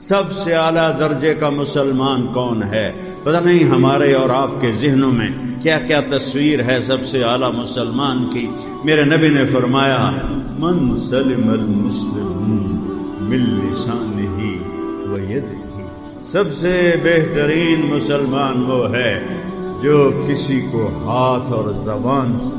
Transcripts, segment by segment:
سب سے اعلیٰ درجے کا مسلمان کون ہے؟ پتہ نہیں ہمارے اور آپ کے ذہنوں میں کیا کیا تصویر ہے سب سے اعلیٰ مسلمان کی۔ میرے نبی نے فرمایا من سلم المسلمون من لسانہ و یدہ، سب سے بہترین مسلمان وہ ہے جو کسی کو ہاتھ اور زبان سے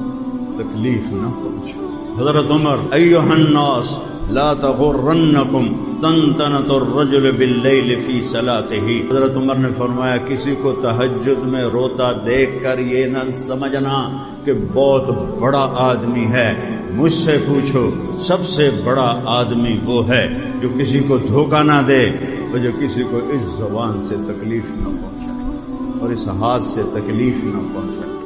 تکلیف نہ پہنچے۔ حضرت عمر ایھا الناس لا تغرنکم طنطنۃ الرجل باللیل فی صلاتہ، حضرت عمر نے فرمایا کسی کو تہجد میں روتا دیکھ کر یہ نہ سمجھنا کہ بہت بڑا آدمی ہے۔ مجھ سے پوچھو سب سے بڑا آدمی وہ ہے جو کسی کو دھوکہ نہ دے اور جو کسی کو اس زبان سے تکلیف نہ پہنچائے اور اس ہاتھ سے تکلیف نہ پہنچائے۔